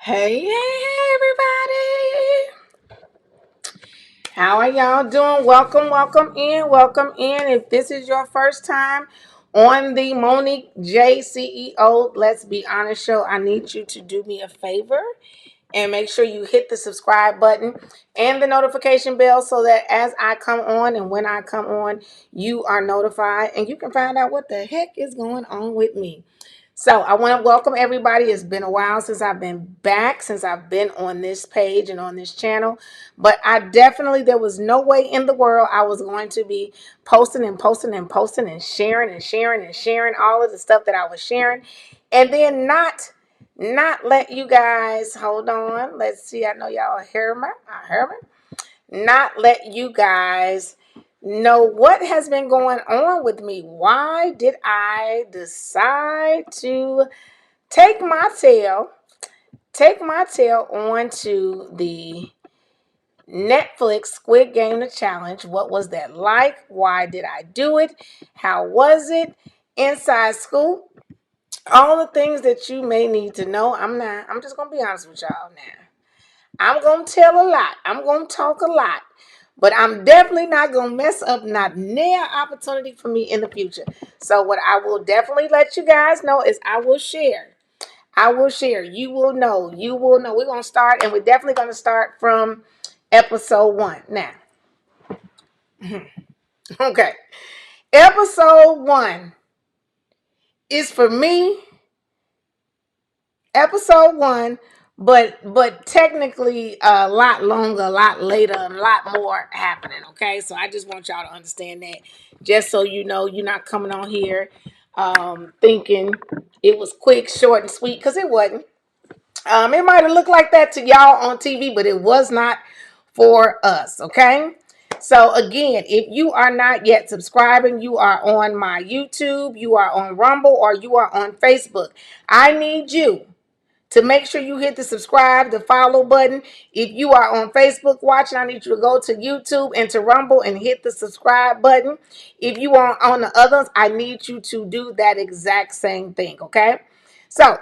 Hey, everybody. How are y'all doing? Welcome in. If this is your first time on the Monique J CEO Let's Be Honest show, I need you to do me a favor and make sure you hit the subscribe button and the notification bell so that as I come on and when I come on, you are notified and you can find out what the heck is going on with me. So I want to welcome everybody. It's been a while since I've been back, since I've been on this page and on this channel. But there was no way in the world I was going to be posting and sharing all of the stuff that I was sharing. And then not let you guys, hold on. Let's see. I know y'all hear me. I hear me. Not let you guys know what has been going on with me. Why did I decide to take my tail, onto the Netflix Squid Game the challenge? What was that like? Why did I do it? How was it? Inside scoop. All the things that you may need to know. I'm just gonna be honest with y'all now. I'm gonna tell a lot. I'm gonna talk a lot. But I'm definitely not gonna mess up not near opportunity for me in the future. So what I will definitely let you guys know is I will share. I will share. You will know. You will know. We're gonna start, and we're definitely gonna start from episode 1. Now, okay. Episode 1 is for me. Episode 1, but technically a lot longer, a lot later, a lot more happening. Okay, so I just want y'all to understand that, just so you know, you're not coming on here thinking it was quick, short, and sweet, because it wasn't. It might have looked like that to y'all on TV, but it was not for us. Okay. So again, if you are not yet subscribing, you are on my YouTube, you are on Rumble, or you are on Facebook. I need you to make sure you hit the subscribe, the follow button. If you are on Facebook watching, I need you to go to YouTube and to Rumble and hit the subscribe button. If you are on the others, I need you to do that exact same thing, okay? So,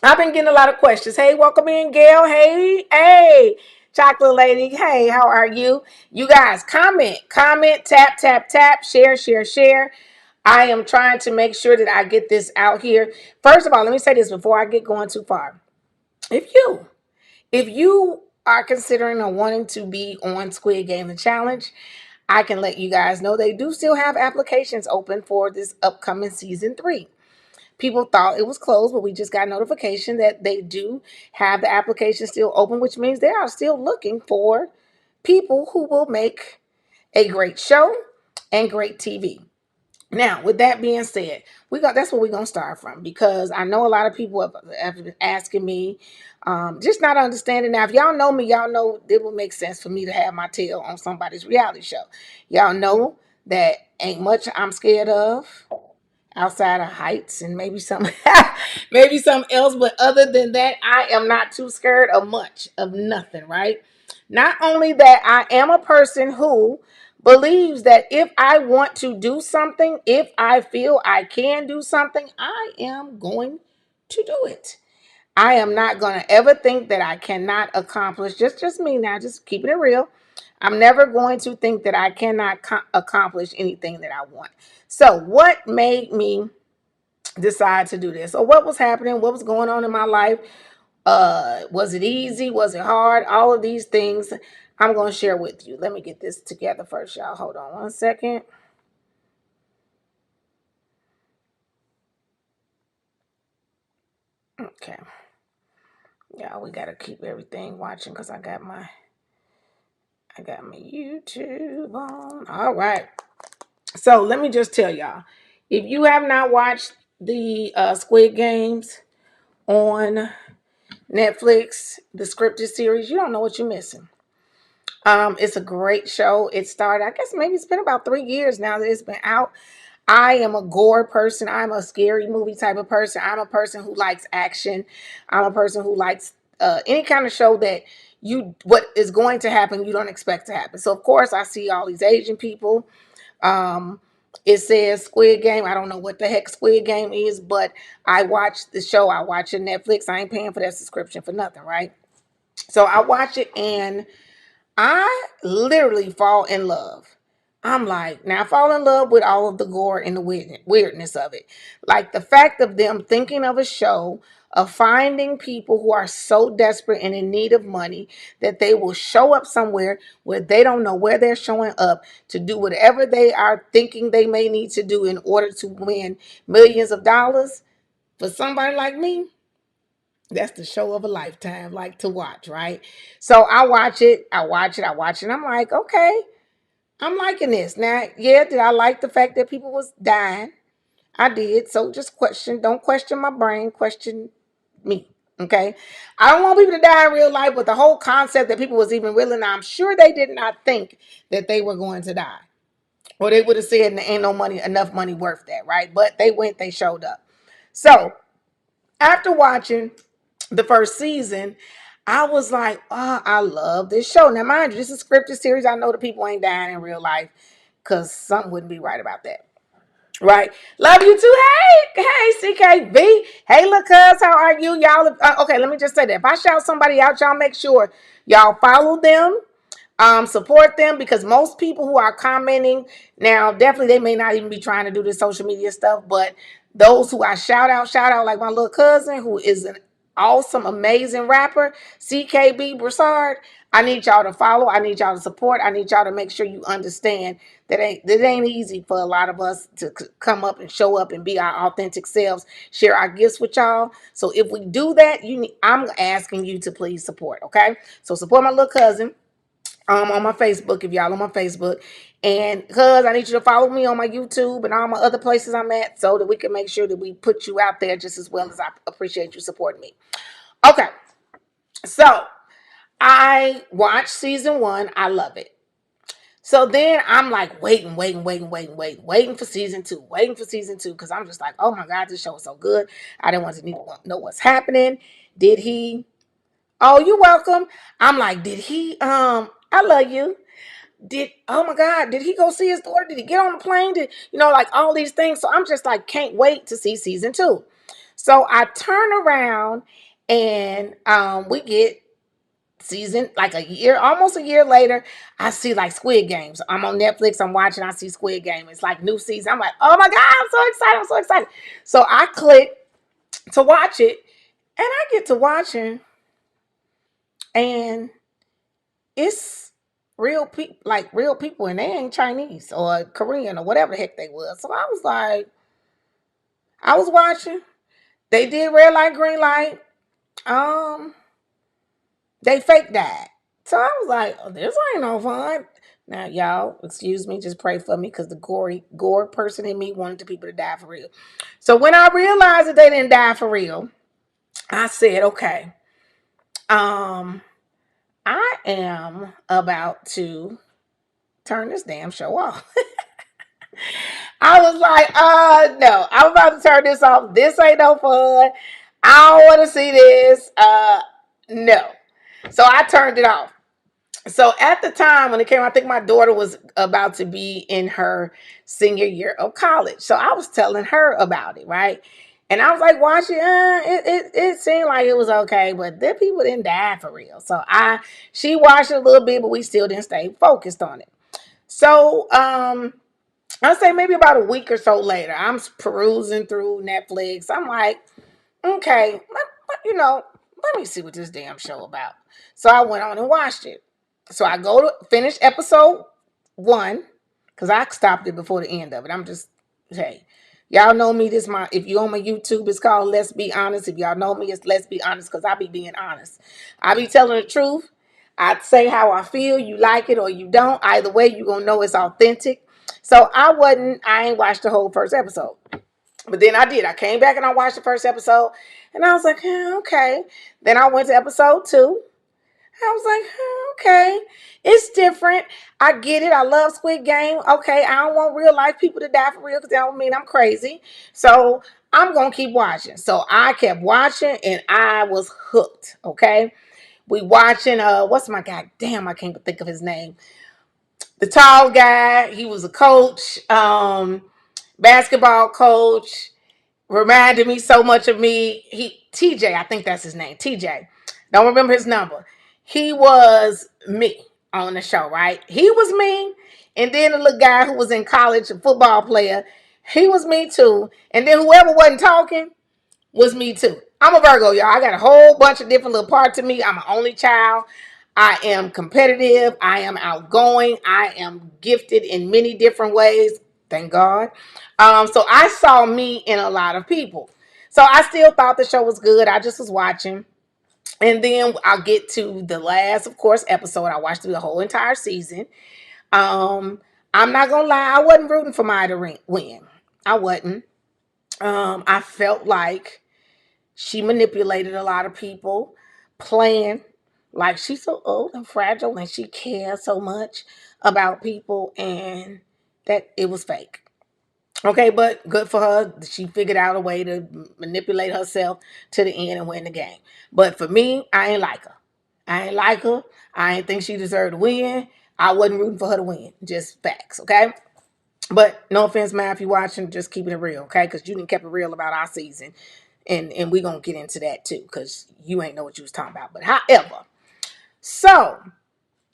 I've been getting a lot of questions. Hey, welcome in, Gail. Hey, chocolate lady. Hey, how are you? You guys, comment, tap, share. I am trying to make sure that I get this out here. First of all, let me say this before I get going too far. If you are considering or wanting to be on Squid Game the Challenge, I can let you guys know they do still have applications open for this upcoming season 3. People thought it was closed, but we just got notification that they do have the application still open, which means they are still looking for people who will make a great show and great TV. Now, with that being said, that's what we're gonna start from, because I know a lot of people have been asking me, just not understanding. Now, if y'all know me, y'all know it will make sense for me to have my tail on somebody's reality show. Y'all know that ain't much I'm scared of outside of heights and maybe some maybe something else, but other than that, I am not too scared of much of nothing, right? Not only that, I am a person who believes that if I want to do something, if I feel I can do something, I am going to do it. I am not going to ever think that I cannot accomplish, just me now, just keeping it real. I'm never going to think that I cannot accomplish anything that I want. So what made me decide to do this? Or what was happening? What was going on in my life? Was it easy? Was it hard? All of these things I'm going to share with you. Let me get this together first, y'all. Hold on one second. Okay. Yeah, we got to keep everything watching because I got my YouTube on. All right. So let me just tell y'all, if you have not watched the Squid Games on Netflix, the scripted series, you don't know what you're missing. It's a great show. It started, I guess maybe it's been about 3 years now that it's been out. I am a gore person. I'm a scary movie type of person. I'm a person who likes action. I'm a person who likes any kind of show that what is going to happen, you don't expect to happen. So of course I see all these Asian people. Um, It says Squid Game. I don't know what the heck Squid Game is, but I watch the show. I watch it Netflix. I ain't paying for that subscription for nothing, right? So I watch it and I literally fall in love. I'm like, now I fall in love with all of the gore and the weirdness of it. Like the fact of them thinking of a show of finding people who are so desperate and in need of money that they will show up somewhere where they don't know where they're showing up to do whatever they are thinking they may need to do in order to win millions of dollars. For somebody like me, that's the show of a lifetime, like to watch, right? So I watch it, and I'm like, okay, I'm liking this. Now, yeah, did I like the fact that people was dying? I did. So just don't question my brain, question me. Okay. I don't want people to die in real life, but the whole concept that people was even willing, I'm sure they did not think that they were going to die. Or they would have said there ain't no money, enough money worth that, right? But they went, they showed up. So after watching the first season, I was like, oh, I love this show. Now, mind you, this is a scripted series. I know the people ain't dying in real life because something wouldn't be right about that. Right. Love you too. Hey, CKV. Hey, look, cuz, how are you? Y'all, okay, let me just say that. If I shout somebody out, y'all make sure y'all follow them, support them, because most people who are commenting now, definitely they may not even be trying to do this social media stuff, but those who I shout out like my little cousin who is an awesome, amazing rapper, CKB Broussard. I need y'all to follow. I need y'all to support. I need y'all to make sure you understand that it ain't easy for a lot of us to come up and show up and be our authentic selves, share our gifts with y'all. So if we do that, I'm asking you to please support. Okay, so support my little cousin on my Facebook if y'all on my Facebook. And cuz I need you to follow me on my YouTube and all my other places I'm at so that we can make sure that we put you out there just as well as I appreciate you supporting me. Okay. So I watched season 1. I love it. So then I'm like waiting for season 2, because I'm just like, oh my God, this show is so good. I didn't want to know what's happening. Did he? Oh, you're welcome. I'm like, did he? I love you. Oh my God, did he go see his daughter? Did he get on the plane? Like all these things. So I'm just like, can't wait to see season 2. So I turn around and we get season like almost a year later. I see like Squid Games. I'm on Netflix. I'm watching. I see Squid Game. It's like new season. I'm like, oh my God, I'm so excited. I'm so excited. So I click to watch it, and I get to watching, and it's real people, and they ain't Chinese or Korean or whatever the heck they was. So I was like, I was watching. They did red light, green light. They fake died. So I was like, oh, this ain't no fun. Now, y'all, excuse me, just pray for me because the gore person in me wanted the people to die for real. So when I realized that they didn't die for real, I said, okay, I am about to turn this damn show off. I was like, no, I'm about to turn this off. This ain't no fun. I don't want to see this. No. So I turned it off. So at the time when it came, I think my daughter was about to be in her senior year of college. So I was telling her about it, right? And I was like, watch it. It seemed like it was okay, but the people didn't die for real. So she watched it a little bit, but we still didn't stay focused on it. So I'll say maybe about a week or so later, I'm perusing through Netflix. I'm like, okay, let me see what this damn show about. So I went on and watched it. So I go to finish episode 1 because I stopped it before the end of it. I'm just, hey, y'all know me. If you on my YouTube, it's called Let's Be Honest. If y'all know me, it's Let's Be Honest because I be being honest. I be telling the truth. I say how I feel. You like it or you don't. Either way, you gonna know it's authentic. So I ain't watched the whole first episode. But then I did. I came back and I watched the first episode. And I was like, okay. Then I went to episode 2. I was like, okay. It's different. I get it. I love Squid Game. Okay. I don't want real life people to die for real because that don't mean I'm crazy. So I'm going to keep watching. So I kept watching and I was hooked. Okay. We watching, what's my God damn, I can't think of his name. The tall guy, he was a coach, basketball coach, reminded me so much of me. TJ, I think that's his name. TJ. Don't remember his number. He was me on the show, right? He was me. And then the little guy who was in college, a football player, he was me too. And then whoever wasn't talking was me too. I'm a Virgo, y'all. I got a whole bunch of different little parts of me. I'm an only child. I am competitive. I am outgoing. I am gifted in many different ways. Thank God. So I saw me in a lot of people. So I still thought the show was good. I just was watching. And then I'll get to the last, of course, episode. I watched through the whole entire season. Um, I'm not gonna lie, I wasn't rooting for Maya to win. I wasn't. I felt like she manipulated a lot of people, playing like she's so old and fragile and she cares so much about people, and that it was fake. Okay, but good for her. She figured out a way to manipulate herself to the end and win the game. But for me, I ain't like her. I ain't like her. I ain't think she deserved to win. I wasn't rooting for her to win. Just facts, okay? But no offense, man, if you're watching, just keeping it real, okay? Because you didn't keep it real about our season. And we're going to get into that too, because you ain't know what you was talking about. But however, so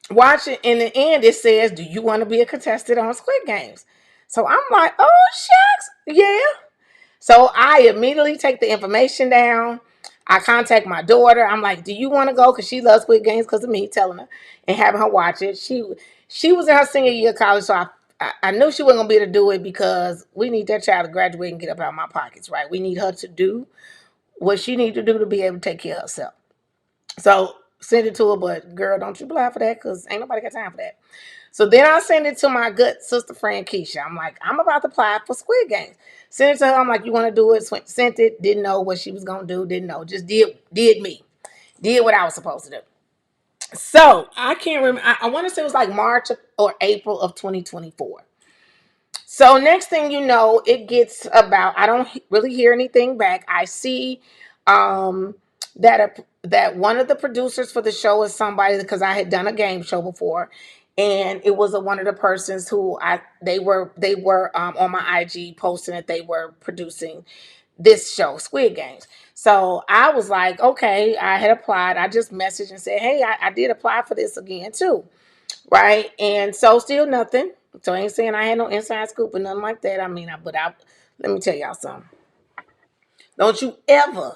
watch it. In the end, it says, do you want to be a contestant on Squid Games? So I'm like, oh, shucks. Yeah. So I immediately take the information down. I contact my daughter. I'm like, do you want to go? Because she loves Squid Games because of me telling her and having her watch it. She was in her senior year of college, so I knew she wasn't going to be able to do it because we need that child to graduate and get up out of my pockets, right? We need her to do what she need to do to be able to take care of herself. So send it to her, but girl, don't you apply for that because ain't nobody got time for that. So then I send it to my good sister friend Keisha. I'm like, I'm about to apply for Squid Games. Send it to her. I'm like, you want to do it? Sent it. Didn't know what she was gonna do. Didn't know. Just did me. Did what I was supposed to do. So I can't remember. I want to say it was like March or April of 2024. So next thing you know, it gets about, I don't really hear anything back. I see that one of the producers for the show is somebody, because I had done a game show before, and it was one of the persons who they were on my IG posting that they were producing this show, Squid Games. So I was like, okay, I had applied. I just messaged and said, hey, I did apply for this again too. Right. And so still nothing. So I ain't saying I had no inside scoop or nothing like that. I mean, let me tell y'all something. Don't you ever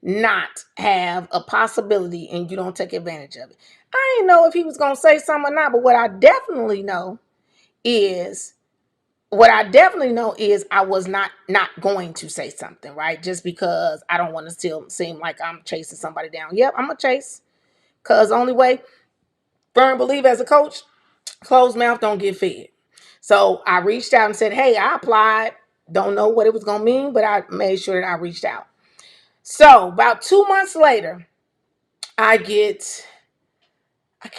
not have a possibility and you don't take advantage of it. I didn't know if he was going to say something or not, but is what I definitely know is I was not going to say something, right? Just because I don't want to still seem like I'm chasing somebody down. Yep, I'm going to chase, because only way, firm believe as a coach, closed mouth don't get fed. So I reached out and said, hey, I applied. Don't know what it was going to mean, but I made sure that I reached out. So about 2 months later, I can't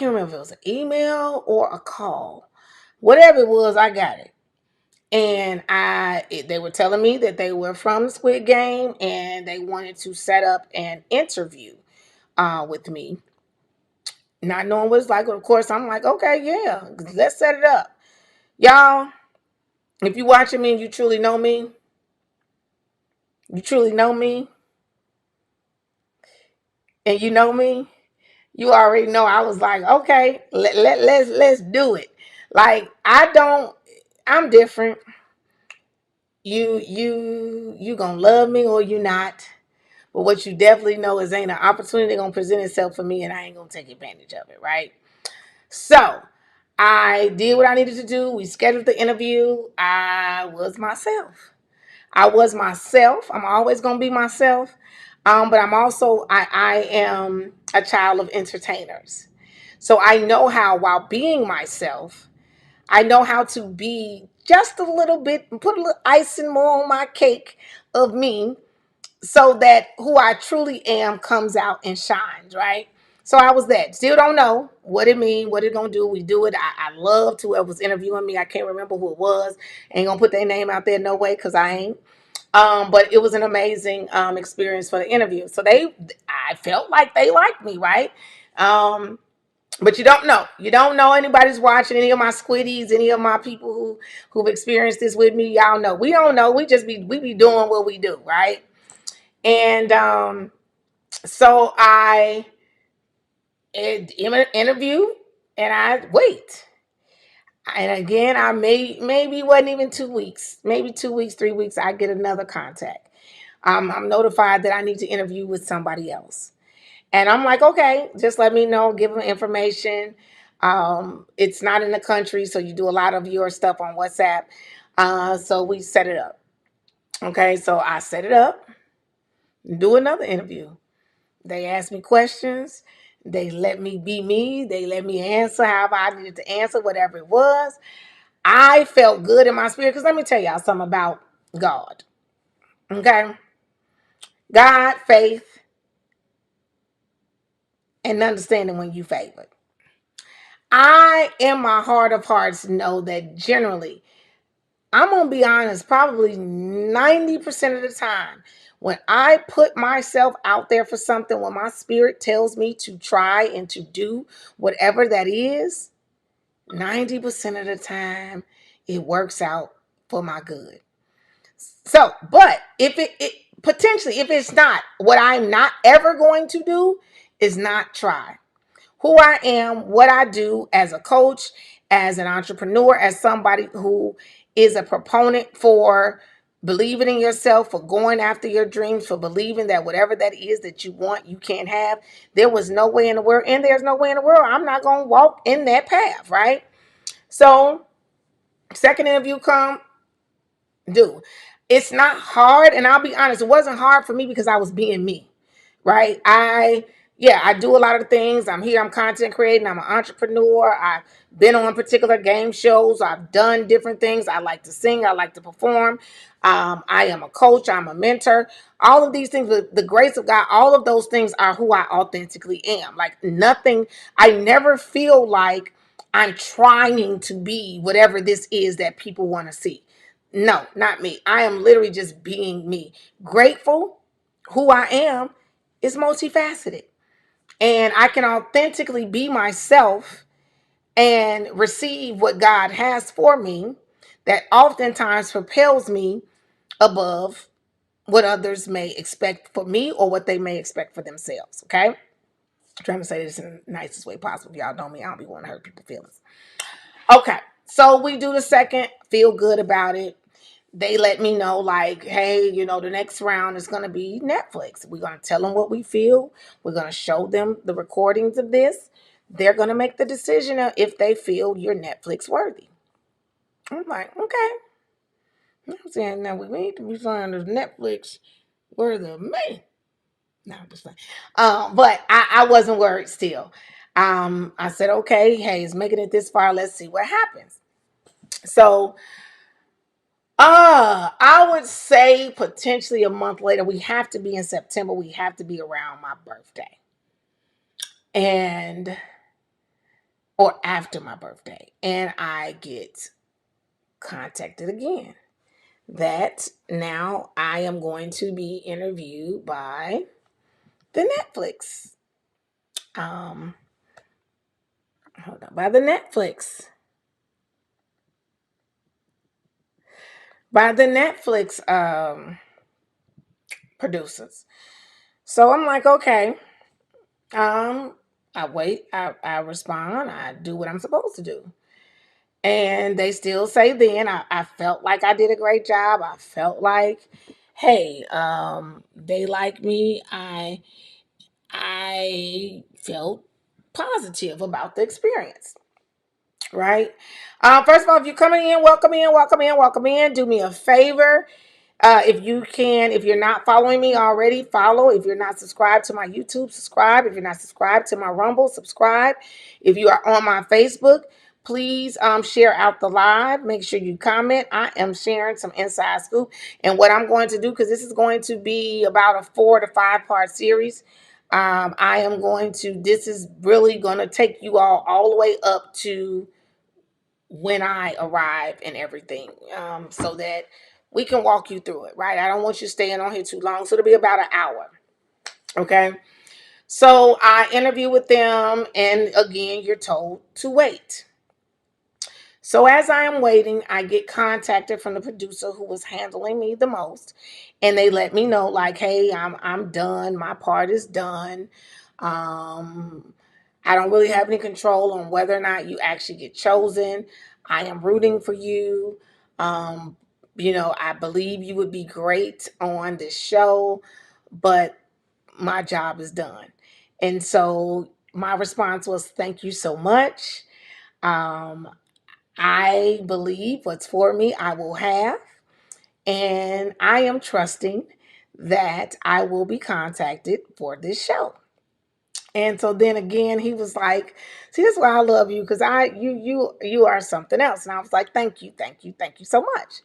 remember if it was an email or a call. Whatever it was, I got it. And they were telling me that they were from the Squid Game and they wanted to set up an interview with me. Not knowing what it's like, of course, I'm like, okay, yeah, let's set it up. Y'all, if you're watching me and you truly know me, and you know me, you already know I was like, okay, let's do it. Like, I'm different. You gonna love me or you not. But what you definitely know is ain't an opportunity gonna present itself for me and I ain't gonna take advantage of it, right? So I did what I needed to do. We scheduled the interview. I was myself. I'm always gonna be myself. But I am a child of entertainers. So I know how, while being myself, I know how to be just a little bit, put a little icing more on my cake of me so that who I truly am comes out and shines, right? So I was that. Still don't know what it mean, what it gonna do. We do it. I loved whoever was interviewing me. I can't remember who it was. Ain't gonna put their name out there, no way, because I ain't. But it was an amazing experience for the interview. So I felt like they liked me, right? Um, But you don't know. You don't know anybody's watching, any of my squiddies, any of my people who've experienced this with me. Y'all know. We don't know. We be doing what we do, right? And so I interview and I wait. And again, I maybe wasn't even 2 weeks, maybe 2 weeks, 3 weeks. I get another contact. I'm notified that I need to interview with somebody else. And I'm like, okay, just let me know, give them information. It's not in the country, so you do a lot of your stuff on WhatsApp. So we set it up. Okay, so I set it up, do another interview. They asked me questions. They let me be me. They let me answer however I needed to answer, whatever it was. I felt good in my spirit because let me tell y'all something about God. Okay, God, faith, and understanding when you favored. I, in my heart of hearts, know that generally, I'm going to be honest, probably 90% of the time, when I put myself out there for something, when my spirit tells me to try and to do whatever that is, 90% of the time, it works out for my good. So, but if it potentially, if it's not, what I'm not ever going to do is not try who I am, what I do as a coach, as an entrepreneur, as somebody who is a proponent for believing in yourself, for going after your dreams, for believing that whatever that is that you want, you can't have. There was no way in the world, and there's no way in the world I'm not going to walk in that path, right? So, second interview come, do. It's not hard, and I'll be honest, it wasn't hard for me because I was being me, right? I do a lot of things. I'm here, I'm content creating, I'm an entrepreneur. I've been on particular game shows, I've done different things. I like to sing, I like to perform. I am a coach, I'm a mentor. All of these things, with the grace of God, all of those things are who I authentically am. Like nothing, I never feel like I'm trying to be whatever this is that people want to see. No, not me. I am literally just being me. Grateful, who I am, is multifaceted. And I can authentically be myself and receive what God has for me that oftentimes propels me above what others may expect for me or what they may expect for themselves. Okay? I'm trying to say this in the nicest way possible. Y'all know me. I don't be wanting to hurt people's feelings. Okay. So we do the second, feel good about it. They let me know, like, hey, the next round is going to be Netflix. We're going to tell them what we feel. We're going to show them the recordings of this. They're going to make the decision of if they feel you're Netflix worthy. I'm like, okay. I'm saying, now we need to be found as Netflix worthy of me. No, I'm just saying. But I wasn't worried still. I said, okay, hey, it's making it this far. Let's see what happens. So I would say potentially a month later. We have to be in September. We have to be around my birthday. And or after my birthday. And I get contacted again that now I am going to be interviewed by the Netflix. Um Hold on, by the Netflix. By the Netflix producers. So I'm like, okay. Um, I wait, I respond, I do what I'm supposed to do. And they still say then, I felt like I did a great job. I felt like, hey, they like me. I felt positive about the experience. Right. First of all, if you're coming in, welcome in, welcome in, welcome in. Do me a favor. If you can, if you're not following me already, follow. If you're not subscribed to my YouTube, subscribe. If you're not subscribed to my Rumble, subscribe. If you are on my Facebook, please share out the live. Make sure you comment. I am sharing some inside scoop. And what I'm going to do, because this is going to be about a 4 to 5 part series, this is really going to take you all the way up to when I arrive and everything, so that we can walk you through it, right? I don't want you staying on here too long, so it'll be about an hour, okay? So I interview with them, and again, you're told to wait. So as I am waiting, I get contacted from the producer who was handling me the most, and they let me know like, "Hey, I'm done. My part is done. Um, I don't really have any control on whether or not you actually get chosen. I am rooting for you. Um, I believe you would be great on this show, but my job is done." And so my response was, "Thank you so much. Um, I believe what's for me, I will have. And I am trusting that I will be contacted for this show." And so then again, he was like, "See, that's why I love you, because you are something else." And I was like, "Thank you, thank you, thank you so much."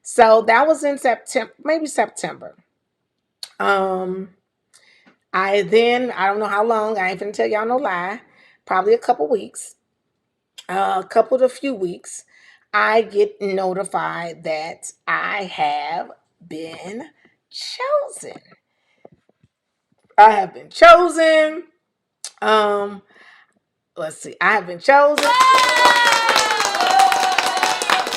So that was in September, maybe September. Um, I don't know how long, I ain't gonna tell y'all no lie, probably a couple weeks. A couple to few weeks, I get notified that I have been chosen. I have been chosen. Um, let's see. I have been chosen.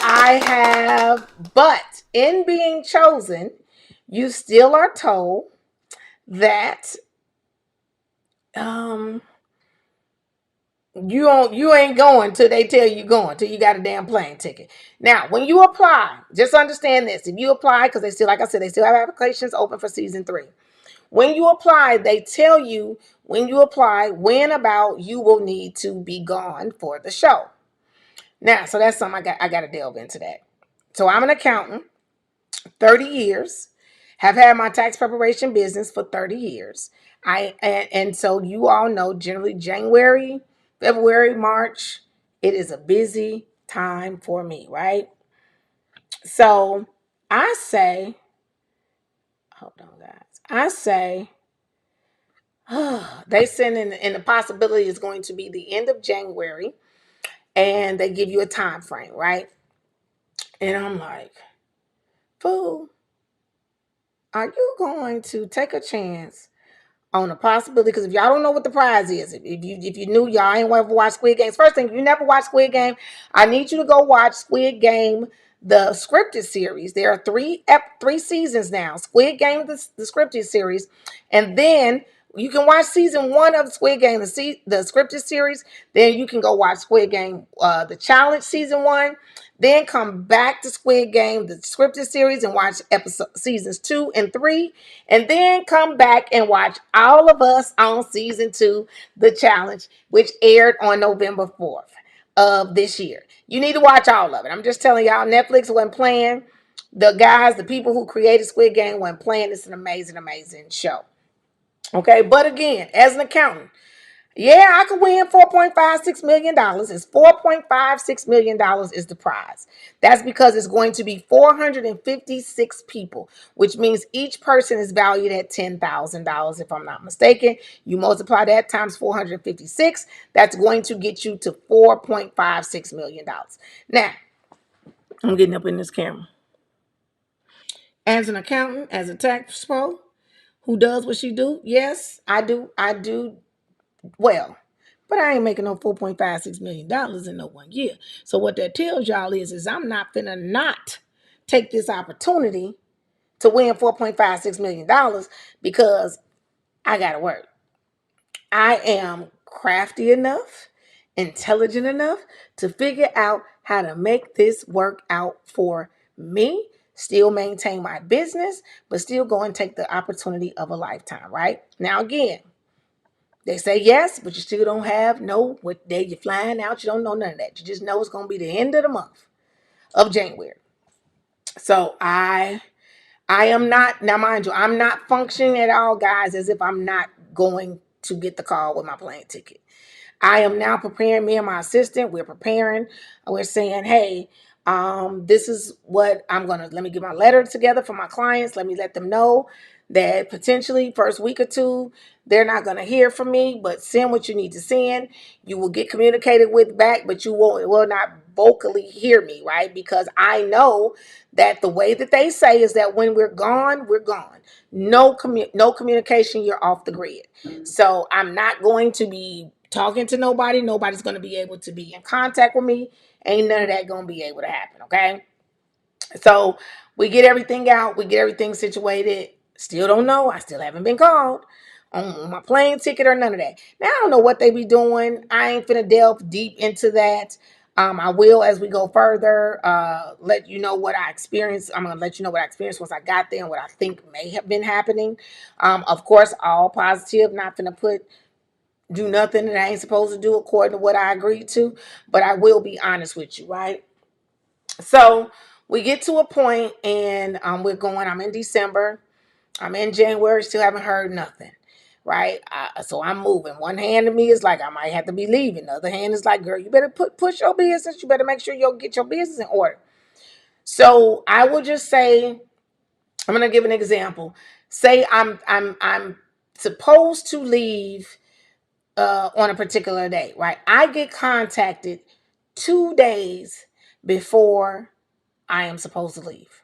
I have, but in being chosen, you still are told that um you ain't going till they tell you going, till you got a damn plane ticket. Now, when you apply, just understand this. If you apply, because they still, like I said, they still have applications open for season 3. When you apply, they tell you when you apply, when about you will need to be gone for the show. Now, so that's something I got to delve into that. So I'm an accountant, 30 years, have had my tax preparation business for 30 years. And so you all know, generally January, February, March, it is a busy time for me, right? So I say, hold on, guys. I say, they send in the possibility is going to be the end of January, and they give you a time frame, right? And I'm like, fool, are you going to take a chance on a possibility? Because if y'all don't know what the prize is, if you knew, y'all ain't ever watched Squid Games. First thing, if you never watched Squid Game, I need you to go watch Squid Game, the scripted series. There are three seasons now. Squid Game, the scripted series, and then you can watch season 1 of Squid Game, the scripted series. Then you can go watch Squid Game, the challenge season 1. Then come back to Squid Game, the scripted series, and watch seasons 2 and 3. And then come back and watch All of Us on season 2, the challenge, which aired on November 4th of this year. You need to watch all of it. I'm just telling y'all, Netflix wasn't playing. The guys, the people who created Squid Game weren't playing. It's an amazing, amazing show. Okay, but again, as an accountant, yeah, I could win $4.56 million. It's $4.56 million is the prize. That's because it's going to be 456 people, which means each person is valued at $10,000, if I'm not mistaken. You multiply that times 456, that's going to get you to $4.56 million. Now, I'm getting up in this camera. As an accountant, as a tax pro who does what she do, yes, I do well. But I ain't making no $4.56 million in no 1 year. So what that tells y'all is I'm not finna not take this opportunity to win $4.56 million because I gotta work. I am crafty enough, intelligent enough to figure out how to make this work out for me, still maintain my business, but still go and take the opportunity of a lifetime, right? Now again, they say yes, but you still don't have no what day you're flying out. You don't know none of that. You just know it's gonna be the end of the month of January. So I am not, now mind you, I'm not functioning at all, guys, as if I'm not going to get the call with my plane ticket. I am now preparing, me and my assistant, we're preparing. We're saying, hey, This is what I'm gonna let me get my letter together for my clients. Let me let them know that potentially first week or two they're not gonna hear from me, but send what you need to send. You will get communicated with back, but you will not vocally hear me, right? Because I know that the way that they say is that when we're gone, we're gone. No communication, you're off the grid. So I'm not going to be talking to nobody. Nobody's going to be able to be in contact with me. Ain't none of that going to be able to happen, okay? So we get everything out. We get everything situated. Still don't know. I still haven't been called on my plane ticket or none of that. Now, I don't know what they be doing. I ain't finna delve deep into that. I will, as we go further, let you know what I experienced. I'm going to let you know what I experienced once I got there and what I think may have been happening. Of course, all positive, not finna do nothing that I ain't supposed to do according to what I agreed to, but I will be honest with you, right? So we get to a point and I'm in December, I'm in January, still haven't heard nothing, right? So I'm moving. One hand of me is like, I might have to be leaving. The other hand is like, girl, you better push your business. You better make sure you'll get your business in order. So I will just say, I'm going to give an example. Say I'm supposed to leave on a particular day, right? I get contacted 2 days before I am supposed to leave.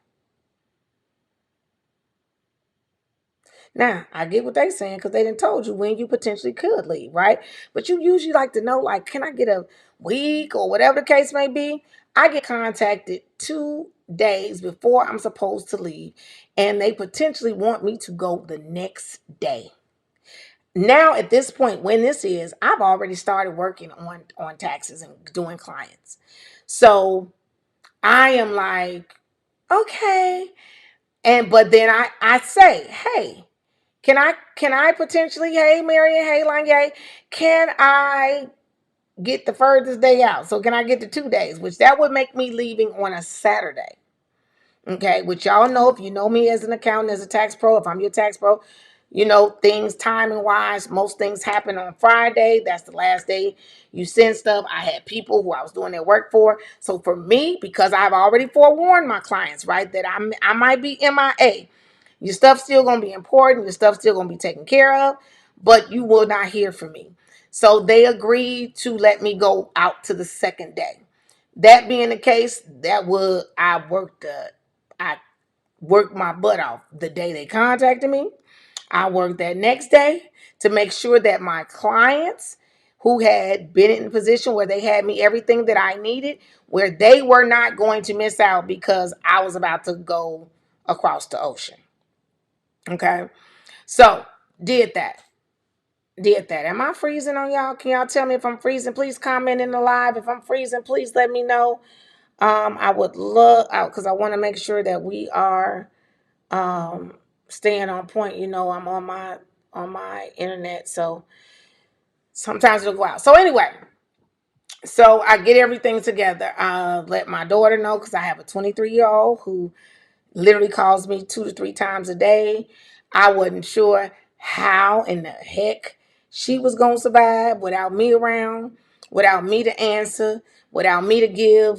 Now, I get what they're saying because they didn't told you when you potentially could leave, right? But you usually like to know, like, can I get a week or whatever the case may be? I get contacted 2 days before I'm supposed to leave, and they potentially want me to go the next day. Now, at this point, when this is, I've already started working on taxes and doing clients. So I am like, okay. But then I say, hey, can I potentially, hey Marion, hey Lanye, can I get the furthest day out? So can I get the 2 days? Which that would make me leaving on a Saturday. Okay, which y'all know, if you know me as an accountant, as a tax pro, if I'm your tax pro, you know things timing wise, most things happen on Friday. That's the last day you send stuff. I had people who I was doing their work for. So for me, because I've already forewarned my clients, right, that I might be MIA. Your stuff's still gonna be important, your stuff's still gonna be taken care of, but you will not hear from me. So they agreed to let me go out to the second day. That being the case, I worked my butt off the day they contacted me. I worked that next day to make sure that my clients who had been in a position where they had me everything that I needed, where they were not going to miss out because I was about to go across the ocean. Okay. So did that. Did that. Am I freezing on y'all? Can y'all tell me if I'm freezing? Please comment in the live. If I'm freezing, please let me know. I would love out because I want to make sure that we are staying on point. You know, I'm on my internet, so sometimes it'll go out. So anyway, so I get everything together. Let my daughter know because I have a 23-year-old who literally calls me 2 to 3 times a day. I wasn't sure how in the heck she was going to survive without me around, without me to answer, without me to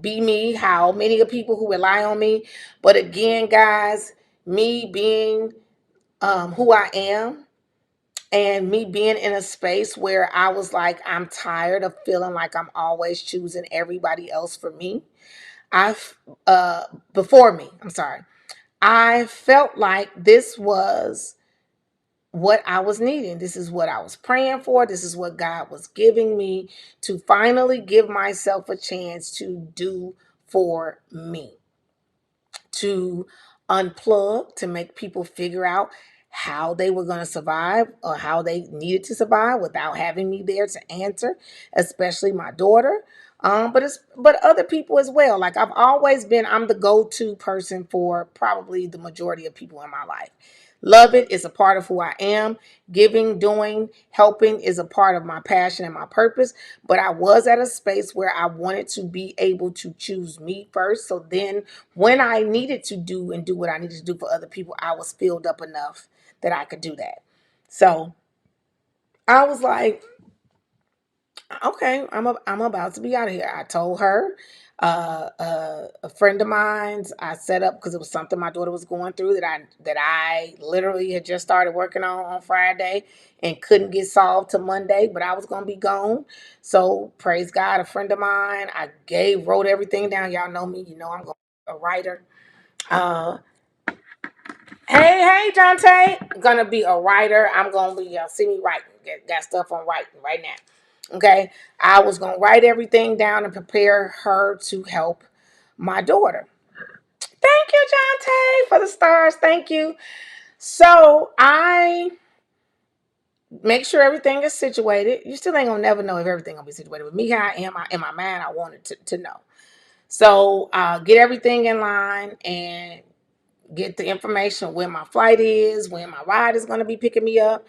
be me, how many of people who rely on me. But again, guys, me being who I am and me being in a space where I was like, I'm tired of feeling like I'm always choosing everybody else for me. I've, before me, I'm sorry. I felt like this was what I was needing. This is what I was praying for. This is what God was giving me to finally give myself a chance to do for me, to unplug, to make people figure out how they were going to survive or how they needed to survive without having me there to answer, especially my daughter. But other people as well. Like I'm the go-to person for probably the majority of people in my life. Love it. It's a part of who I am. Giving, doing, helping is a part of my passion and my purpose. But I was at a space where I wanted to be able to choose me first. So then when I needed to do what I needed to do for other people, I was filled up enough that I could do that. So I was like, okay, I'm about to be out of here. I told her, A friend of mine's I set up because it was something my daughter was going through that I literally had just started working on Friday and couldn't get solved till Monday, but I was gonna be gone. So praise God, a friend of mine, wrote everything down. Y'all know me, you know I'm a writer. Uh, hey, Jonte, gonna be a writer. I'm gonna be see me writing. Got stuff on writing right now. Okay, I was gonna write everything down and prepare her to help my daughter. Thank you, Jonte, for the stars. Thank you. So I make sure everything is situated. You still ain't gonna never know if everything gonna be situated. With me, how I am, in my mind, I wanted to know. So get everything in line and get the information when my flight is, when my ride is gonna be picking me up.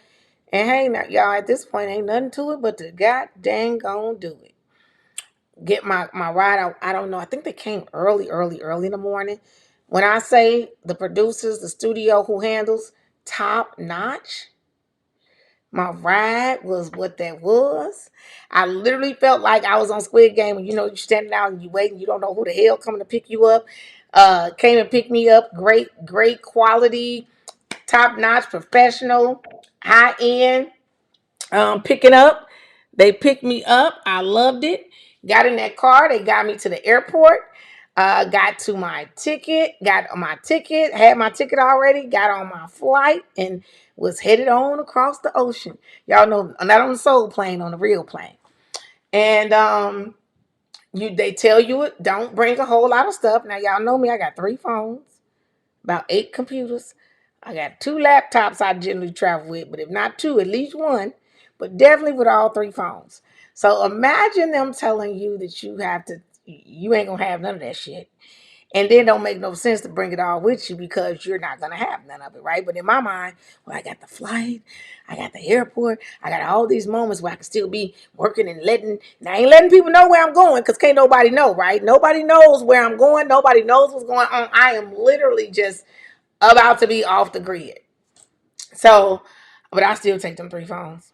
And hey, now, y'all, at this point, ain't nothing to it but to god dang gonna do it. Get my ride out. I don't know. I think they came early in the morning. When I say the producers, the studio who handles top notch, my ride was what that was. I literally felt like I was on Squid Game when you're standing out and you waiting, you don't know who the hell coming to pick you up. Came and picked me up. Great quality, top notch, professional, high end. Picking up. They picked me up. I loved it. Got in that car. They got me to the airport. Got to my ticket. Got my ticket. Had my ticket already. Got on my flight and was headed on across the ocean. Y'all know, not on the soul plane, on the real plane. And they tell you it. Don't bring a whole lot of stuff. Now y'all know me. I got 3 phones, about 8 computers. I got 2 laptops I generally travel with, but if not 2, at least 1, but definitely with all 3 phones. So imagine them telling you that you ain't gonna have none of that shit. And then don't make no sense to bring it all with you because you're not gonna have none of it, right? But in my mind, well, I got the flight, I got the airport, I got all these moments where I can still be working and I ain't letting people know where I'm going because can't nobody know, right? Nobody knows where I'm going, nobody knows what's going on. I am literally just about to be off the grid. So, but I still take them 3 phones.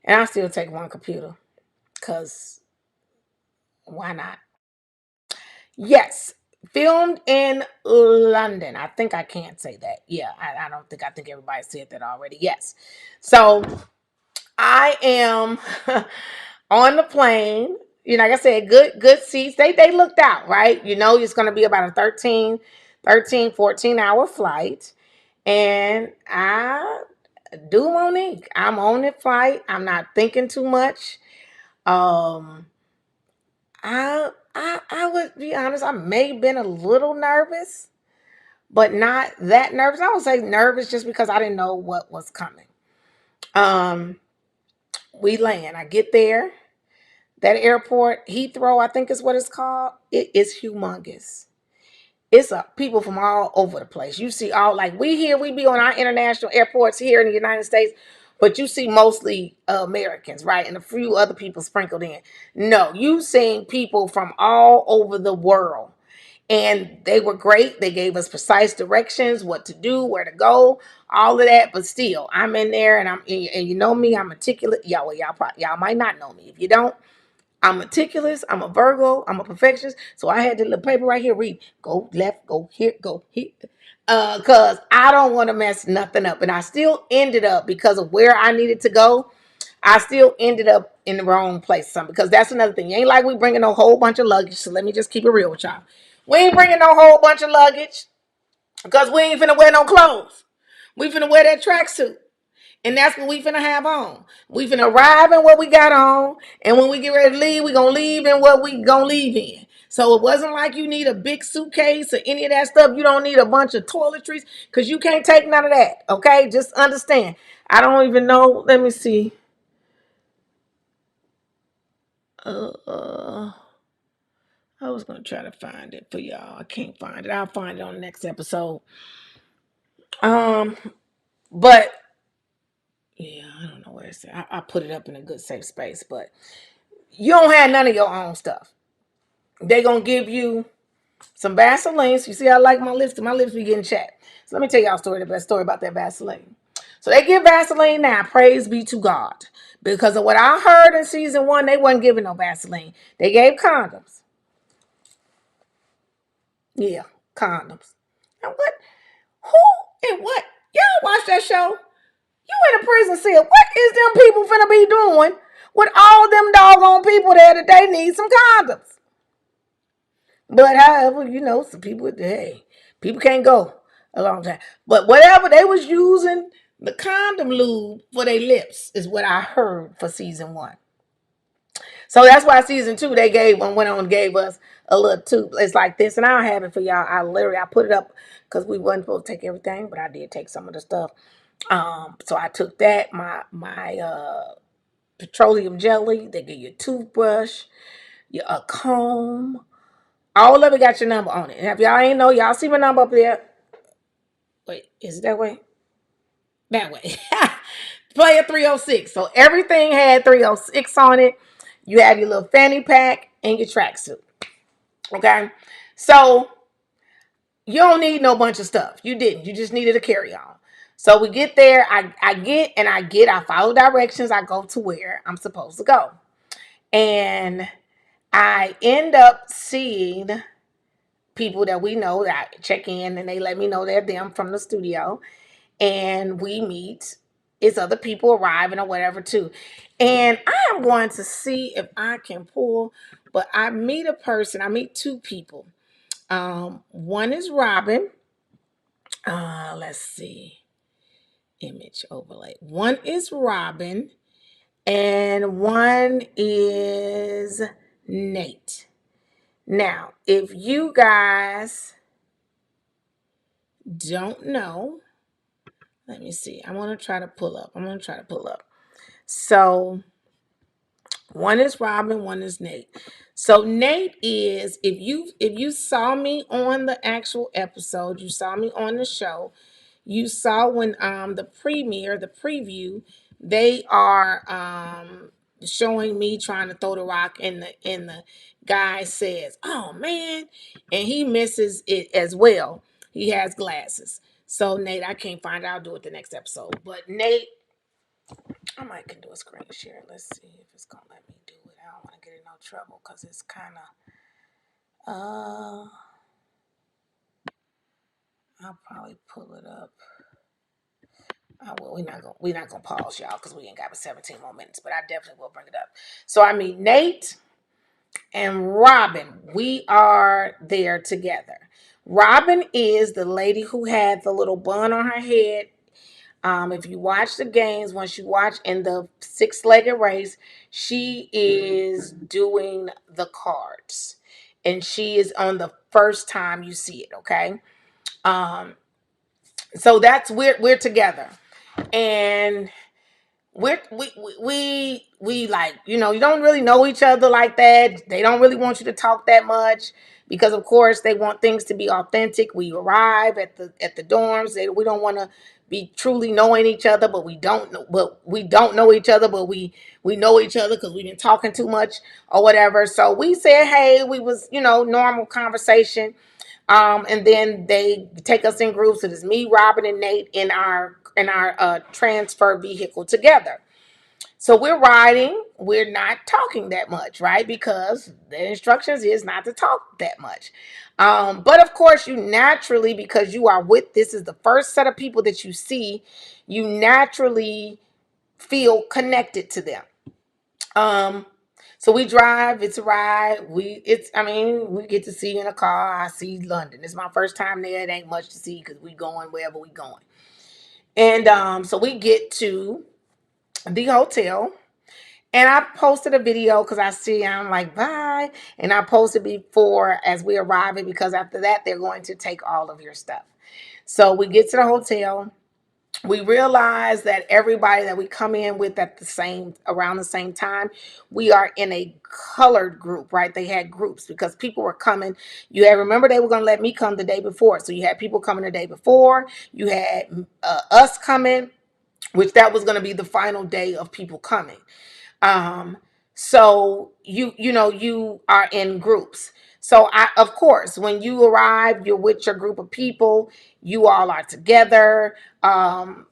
And I still take 1 computer. Because why not? Yes. Filmed in London. I think I can't say that. Yeah, I think everybody said that already. Yes. So I am on the plane. Like I said, good seats. They looked out, right? It's gonna be about a 14 hour flight. And I do Monique. I'm on the flight. I'm not thinking too much. I would be honest. I may have been a little nervous, but not that nervous. I would say nervous just because I didn't know what was coming. We land. I get there. That airport, Heathrow, I think is what it's called. It is humongous. It's people from all over the place. You see we be on our international airports here in the United States, but you see mostly Americans, right? And a few other people sprinkled in. No, you seeing people from all over the world. And they were great. They gave us precise directions, what to do, where to go, all of that. But still, I'm in there and you know me, I'm meticulous. Y'all might not know me. If you don't, I'm meticulous. I'm a Virgo. I'm a perfectionist. So I had the little paper right here. Read. Go left. Go here. Go here. Cause I don't want to mess nothing up. And I still ended up because of where I needed to go. I still ended up in the wrong place. Because that's another thing. It ain't like we bringing a whole bunch of luggage. So let me just keep it real with y'all. We ain't bringing no whole bunch of luggage because we ain't finna wear no clothes. We finna wear that tracksuit. And that's what we finna have on. We finna arrive in what we got on. And when we get ready to leave, we gonna leave in what we gonna leave in. So it wasn't like you need a big suitcase or any of that stuff. You don't need a bunch of toiletries because you can't take none of that. Okay? Just understand. I don't even know. Let me see. I was gonna try to find it for y'all. I can't find it. I'll find it on the next episode. But yeah, I don't know where it's at. I put it up in a good safe space, but you don't have none of your own stuff. They gonna give you some Vaseline. So you see, I like my lips. My lips be getting chapped. So let me tell y'all the best story about that Vaseline. So they give Vaseline now. Praise be to God, because of what I heard in season 1, they wasn't giving no Vaseline. They gave condoms. Yeah, condoms. Now what? Who and what? Y'all watch that show? You in a prison cell. What is them people finna be doing with all them doggone people there that they need some condoms? But however, some people, hey, people can't go a long time. But whatever they was using the condom lube for their lips is what I heard for season 1. So that's why season 2 they went on and gave us a little tube. It's like this, and I don't have it for y'all. I put it up because we wasn't supposed to take everything, but I did take some of the stuff. So I took that, my petroleum jelly. They give you a toothbrush, a comb. All of it got your number on it. And if y'all ain't know, y'all see my number up there. Wait, is it that way? That way. Player 306. So everything had 306 on it. You have your little fanny pack and your tracksuit. Okay? So you don't need no bunch of stuff. You didn't. You just needed a carry-on. So we get there. I follow directions. I go to where I'm supposed to go. And I end up seeing people that we know that I check in and they let me know they're them from the studio. And we meet. It's other people arriving or whatever too. And I am going to see if I can pull, but I meet two people. One is Robin. Let's see. Image overlay. One is Robin and one is Nate. Now, if you guys don't know, let me see. I'm going to try to pull up. So, one is Robin, one is Nate. So Nate is, if you saw me on the actual episode, you saw me on the show, you saw when the preview, they are showing me trying to throw the rock and the guy says, "Oh man," and he misses it as well. He has glasses. So Nate, I can't find out. I'll do it the next episode. But Nate, I might can do a screen share. Let's see if it's gonna let me do it. I don't want to get in no trouble because it's kind of I'll probably pull it up. Well, we're not gonna pause y'all because we ain't got but 17 more minutes, but I definitely will bring it up. So I mean Nate and Robin, we are there together. Robin is the lady who had the little bun on her head. If you watch the games, once you watch in the 6-legged race, she is doing the cards, and she is on the first time you see it. Okay, so that's we're together, and we like, you don't really know each other like that. They don't really want you to talk that much because of course they want things to be authentic. We arrive at the dorms. We don't want to be truly knowing each other, but we don't know each other, but we know each other because we've been talking too much or whatever. So we said, hey, we was, normal conversation. And then they take us in groups. So it's me, Robin, and Nate in our transfer vehicle together. So we're riding. We're not talking that much, right? Because the instructions is not to talk that much. But of course, you naturally, because you are this is the first set of people that you see, you naturally feel connected to them. So we drive, it's a ride. We get to see in a car. I see London. It's my first time there. It ain't much to see because we going wherever we going. And so we get to the hotel. And I posted a video because I'm like, bye. And I posted before as we arrive because after that, they're going to take all of your stuff. So we get to the hotel. We realize that everybody that we come in with around the same time, we are in a colored group, right? They had groups because people were coming. Remember they were going to let me come the day before. So you had people coming the day before. You had us coming, which that was going to be the final day of people coming. So you are in groups. So of course, when you arrive, you're with your group of people. You all are together.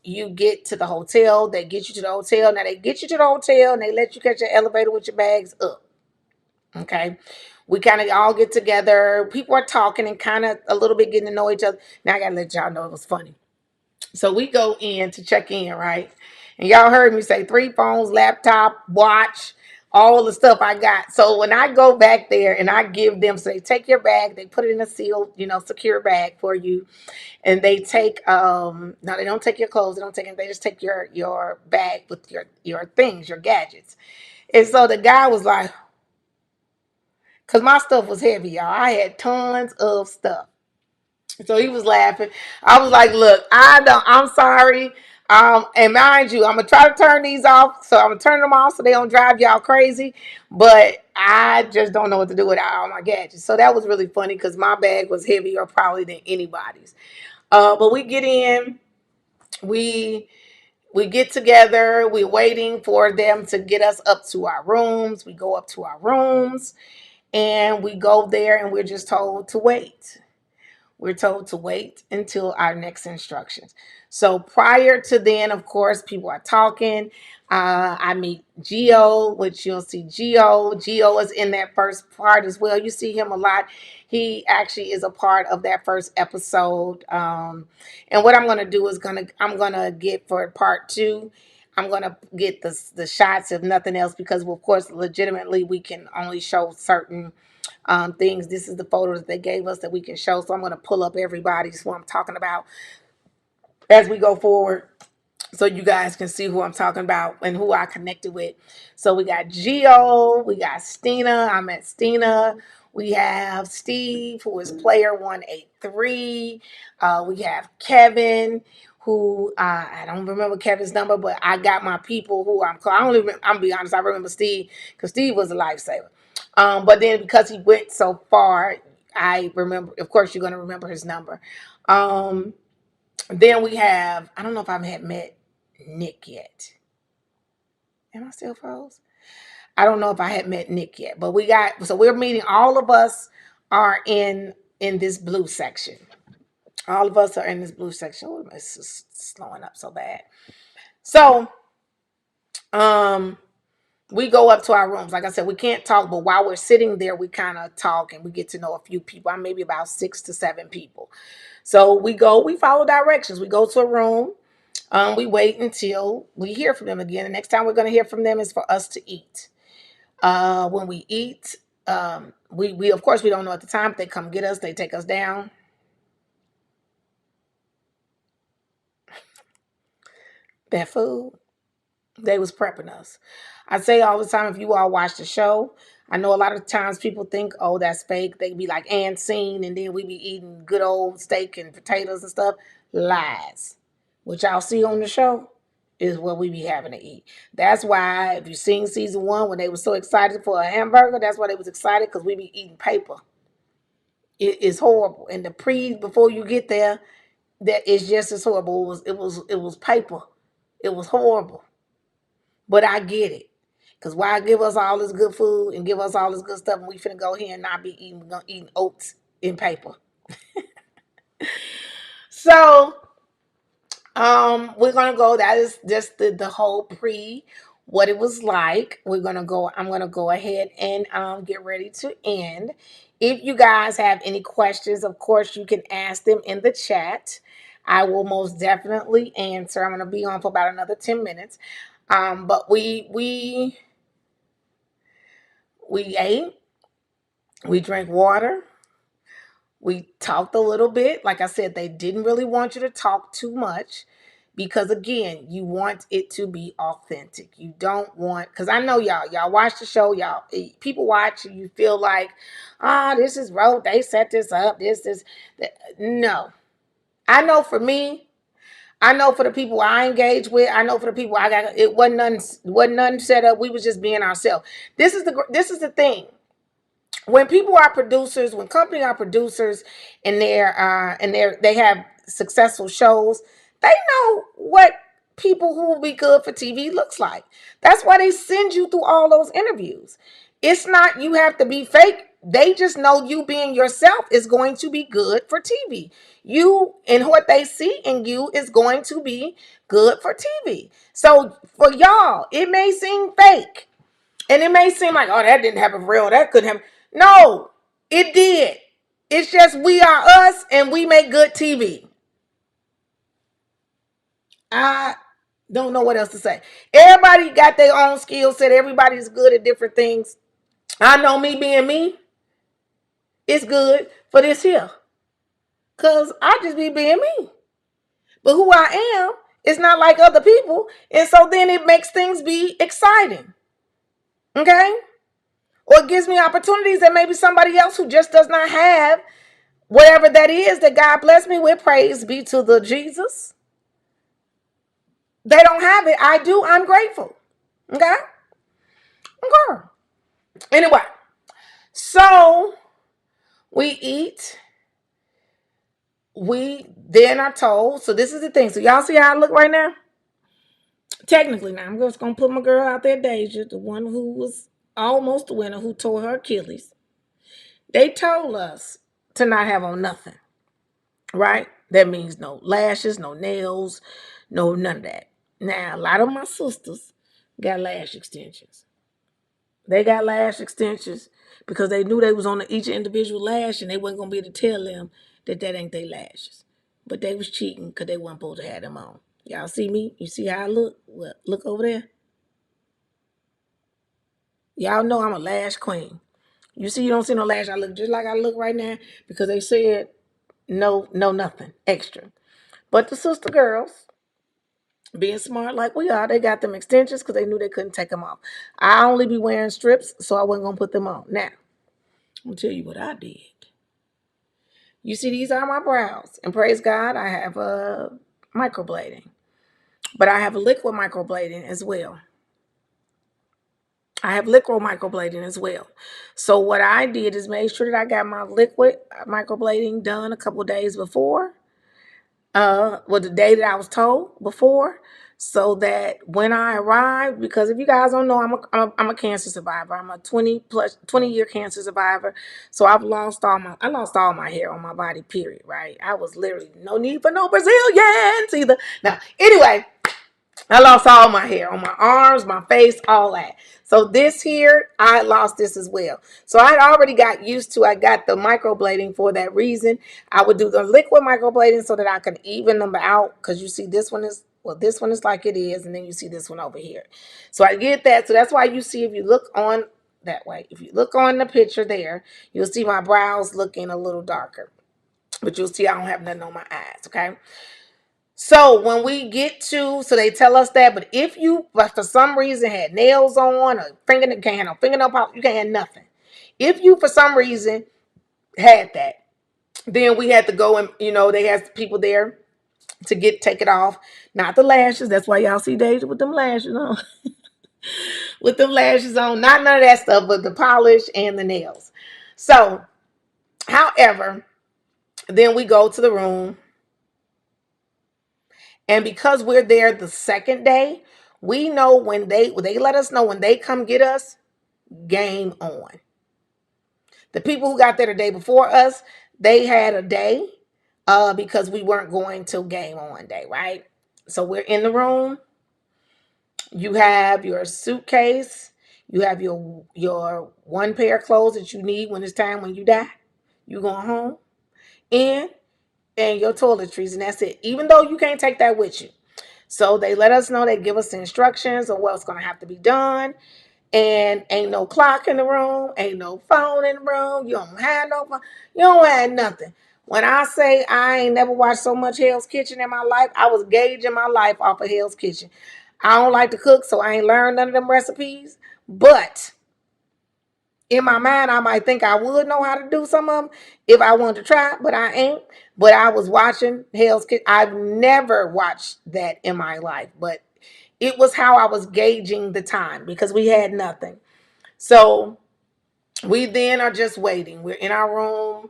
You get to the hotel. They get you to the hotel. Now they get you to the hotel and they let you catch your elevator with your bags up. Okay. We kind of all get together. People are talking and kind of a little bit getting to know each other. Now I gotta let y'all know it was funny. So we go in to check in, right? And y'all heard me say 3 phones, laptop, watch, all the stuff I got. So when I go back there and I give them, say, take your bag, they put it in a sealed, secure bag for you. And they take no, they don't take your clothes, they don't take it, they just take your bag with your things, your gadgets. And so the guy was like, because my stuff was heavy, y'all. I had tons of stuff. So he was laughing. I was like, look, I'm sorry. And mind you, I'm gonna try to turn these off. So I'm gonna turn them off so they don't drive y'all crazy. But I just don't know what to do without all my gadgets. So that was really funny because my bag was heavier probably than anybody's. But we get in, we we get together, we're waiting for them to get us up to our rooms. We go up to our rooms and we go there and we're just told to wait. We're told to wait until our next instructions. So prior to then, of course, people are talking. I meet Geo, which you'll see Geo. Geo is in that first part as well. You see him a lot. He actually is a part of that first episode. And what I'm gonna do is I'm gonna get for part two. I'm gonna get the shots if nothing else because of course legitimately we can only show certain things. This is the photos that they gave us that we can show. So I'm going to pull up everybody's who I'm talking about as we go forward so you guys can see who I'm talking about and who I connected with. So we got Geo, we got Stina. I met Stina. We have Steve, who is player 183. We have Kevin, who I don't remember Kevin's number, but I got my people who I'm calling. I don't even, I'm be honest, I remember Steve because Steve was a lifesaver. But then because he went so far, I remember, of course, you're going to remember his number. Then we have, I don't know if I had met Nick yet. Am I still froze? I don't know if I had met Nick yet, but so we're meeting, all of us are in this blue section. All of us are in this blue section. Oh, it's just slowing up so bad. So, we go up to our rooms. Like I said, we can't talk, but while we're sitting there, we kind of talk and we get to know a few people. I'm maybe about 6 to 7 people. So we follow directions. We go to a room. We wait until we hear from them again. The next time we're going to hear from them is for us to eat. When we eat, we of course we don't know at the time. If they come get us, they take us down. That food, they was prepping us. I say all the time, if you all watch the show, I know a lot of times people think, oh, that's fake. They be like and scene, and then we be eating good old steak and potatoes and stuff. Lies. What y'all see on the show is what we be having to eat. That's why if you seen season 1 when they were so excited for a hamburger, that's why they was excited because we be eating paper. It is horrible. And the before you get there, that is just as horrible. It was paper. It was horrible. But I get it. Because why give us all this good food and give us all this good stuff and we finna go here and not be eating oats in paper. So we're gonna go. That is just the whole what it was like. I'm gonna go ahead and get ready to end. If you guys have any questions, of course you can ask them in the chat. I will most definitely answer. I'm gonna be on for about another 10 minutes. But we ate, we drank water, we talked a little bit. Like I said, they didn't really want you to talk too much because again, you want it to be authentic. You don't want, because I know y'all watch the show, people watch and you feel like, this is road, they set this up, this is that. No. I know for me, I know for the people I engage with, I know for the people I got, it wasn't none set up. We was just being ourselves. This is the thing. When people are producers, when companies are producers and they have successful shows, they know what people who will be good for TV looks like. That's why they send you through all those interviews. It's not you have to be fake. They just know you being yourself is going to be good for TV. You and what they see in you is going to be good for TV. So for y'all, it may seem fake. And it may seem like, oh, that didn't happen for real. That couldn't happen. No, it did. It's just we are us and we make good TV. I don't know what else to say. Everybody got their own skill set. Everybody's good at different things. I know me being me, it's good for this here. Cause I just be being me. But who I am is not like other people. And so then it makes things be exciting. Okay? Or it gives me opportunities that maybe somebody else who just does not have whatever that is that God bless me with. Praise be to the Jesus. They don't have it. I do. I'm grateful. Okay? Okay. Anyway, so we eat. We then are told. So this is the thing. So y'all see how I look right now? Technically, now I'm just gonna put my girl out there, Deja, the one who was almost the winner, who tore her Achilles. They told us to not have on nothing, right? That means no lashes, no nails, no none of that. Now, a lot of my sisters got lash extensions. They got lash extensions because they knew they was on each individual lash and they wasn't gonna be able to tell them that that ain't their lashes. But they was cheating because they weren't supposed to have them on. Y'all see me? You see how I look? Well, look over there. Y'all know I'm a lash queen. You see, you don't see no lash. I look just like I look right now because they said no, no, nothing extra. But the sister girls, being smart like we are, they got them extensions because they knew they couldn't take them off. I only be wearing strips, so I wasn't gonna put them on. Now, I'm gonna tell you what I did. You see, these are my brows, and praise God, I have a microblading, but I have a liquid microblading as well. I have liquid microblading as well. So what I did is make sure that I got my liquid microblading done a couple days before. Well, the day that I was told before, so that when I arrived, because if you guys don't know, I'm a cancer survivor. I'm a 20-year cancer survivor. So I lost all my hair on my body. Period. Right? I was literally no need for no Brazilians either. Now, anyway, I lost all my hair on my arms, my face, all that. So this here, I lost this as well. So I already got used to, I got the microblading for that reason. I would do the liquid microblading so that I can even them out. Because you see this one is, well, this one is like it is. And then you see this one over here. So I get that. So that's why you see, if you look on that way, if you look on the picture there, you'll see my brows looking a little darker. But you'll see I don't have nothing on my eyes, okay? So when we get to, so they tell us that, but if you, but for some reason had nails on or fingernail, can't have no fingernail pop, you can't have nothing. If you for some reason had that, then we had to go and they had people there to take it off, not the lashes. That's why y'all see Deja with them lashes on, with them lashes on, not none of that stuff, but the polish and the nails. So, however, then we go to the room. And because we're there the second day, we know when they let us know when they come get us, game on. The people who got there the day before us, they had a day because we weren't going till game on day, right? So we're in the room. You have your suitcase. You have your one pair of clothes that you need when it's time when you die. You going home. And your toiletries, and that's it. Even though you can't take that with you. So they let us know, they give us the instructions on what's going to have to be done. And ain't no clock in the room, ain't no phone in the room. You don't have no phone. You don't have nothing. When I say I ain't never watched so much Hell's Kitchen in my life, I was gauging my life off of Hell's Kitchen. I don't like to cook, so I ain't learned none of them recipes. But in my mind, I might think I would know how to do some of them if I wanted to try, but I ain't. But I was watching Hell's Kitchen. I've never watched that in my life, but it was how I was gauging the time because we had nothing. So we then are just waiting. We're in our room.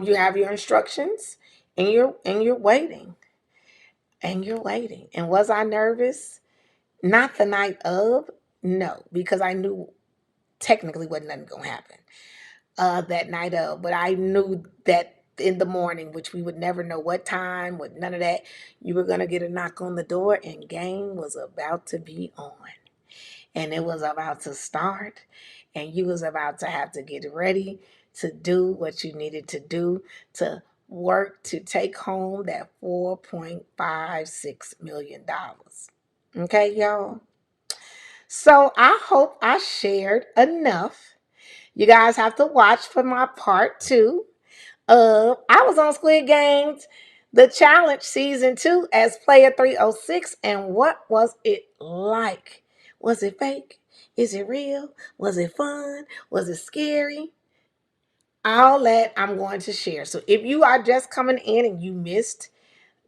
You have your instructions, and you're waiting, and you're waiting. And was I nervous? Not the night of, no, because I knew technically wasn't nothing gonna happen that night of, but I knew that in the morning, which we would never know what time, with none of that, you were gonna get a knock on the door, and game was about to be on. And it was about to start. and you was about to have to get ready to do what you needed to do to work to take home that $4.56 million. Okay, y'all? So I hope I shared enough. You guys have to watch for my part two. I was on Squid Games, the challenge season 2 as player 306, and what was it like? Was it fake? Is it real? Was it fun? Was it scary? All that I'm going to share. So if you are just coming in and you missed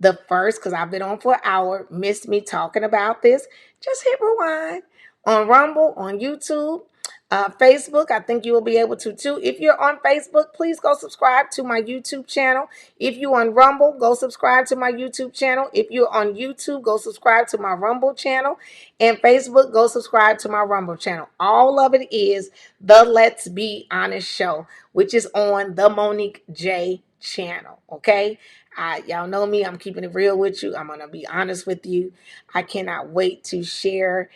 the first, because I've been on for an hour, missed me talking about this, just hit rewind on Rumble, on YouTube, Facebook. I think you will be able to too. If you're on Facebook, please go subscribe to my YouTube channel. If you're on Rumble, go subscribe to my YouTube channel. If you're on YouTube, go subscribe to my Rumble channel. And Facebook, go subscribe to my Rumble channel. All of it is the Let's Be Honest Show, which is on the Monique J channel. Okay. Y'all know me. I'm keeping it real with you. I'm going to be honest with you. I cannot wait to share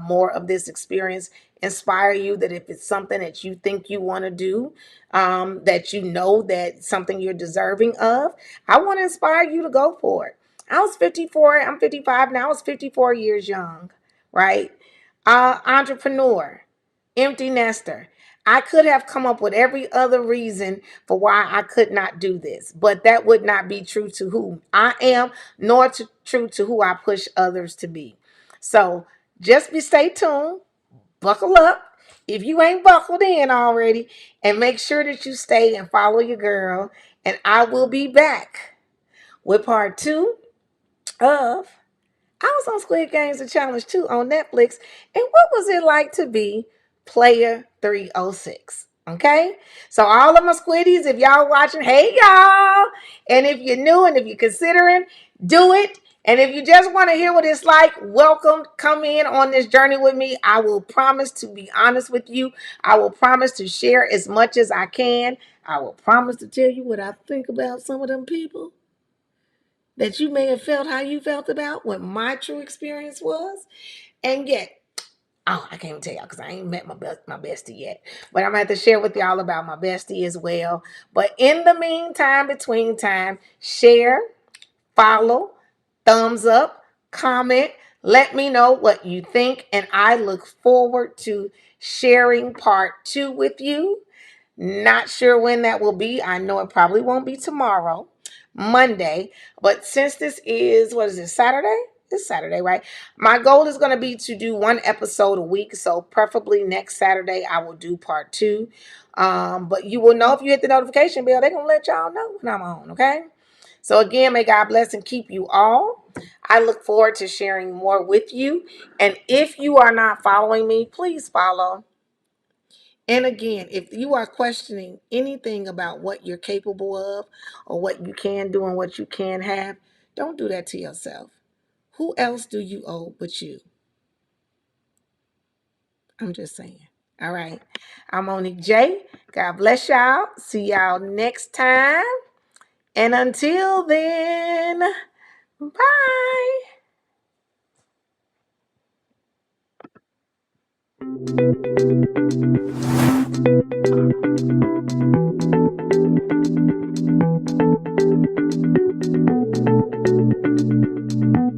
more of this experience, inspire you that if it's something that you think you want to do, that you know that something you're deserving of, I want to inspire you to go for it. I was 54. I'm 55 now. I was 54 years young, right? Entrepreneur, empty nester. I could have come up with every other reason for why I could not do this, but that would not be true to who I am, nor true to who I push others to be. So just stay tuned, buckle up if you ain't buckled in already, and make sure that you stay and follow your girl. And I will be back with part two of I was on Squid Games The Challenge 2 on Netflix. And what was it like to be player 306? Okay? So all of my squiddies, if y'all watching, hey y'all. And if you're new and if you're considering, do it. And if you just want to hear what it's like, welcome. Come in on this journey with me. I will promise to be honest with you. I will promise to share as much as I can. I will promise to tell you what I think about some of them people that you may have felt how you felt about what my true experience was. And yet, I can't even tell y'all because I ain't met my bestie yet. But I'm going to have to share with y'all about my bestie as well. But in the meantime, between time, share, follow, thumbs up, comment. Let me know what you think. And I look forward to sharing part two with you. Not sure when that will be. I know it probably won't be tomorrow, Monday. But since this is, what is it, Saturday? It's Saturday, right? My goal is going to be to do one episode a week. So preferably next Saturday, I will do part two. But you will know if you hit the notification bell. They're going to let y'all know when I'm on, okay? So again, may God bless and keep you all. I look forward to sharing more with you. And if you are not following me, please follow. And again, if you are questioning anything about what you're capable of or what you can do and what you can have, don't do that to yourself. Who else do you owe but you? I'm just saying. All right. I'm Monique J. God bless y'all. See y'all next time. And until then, bye.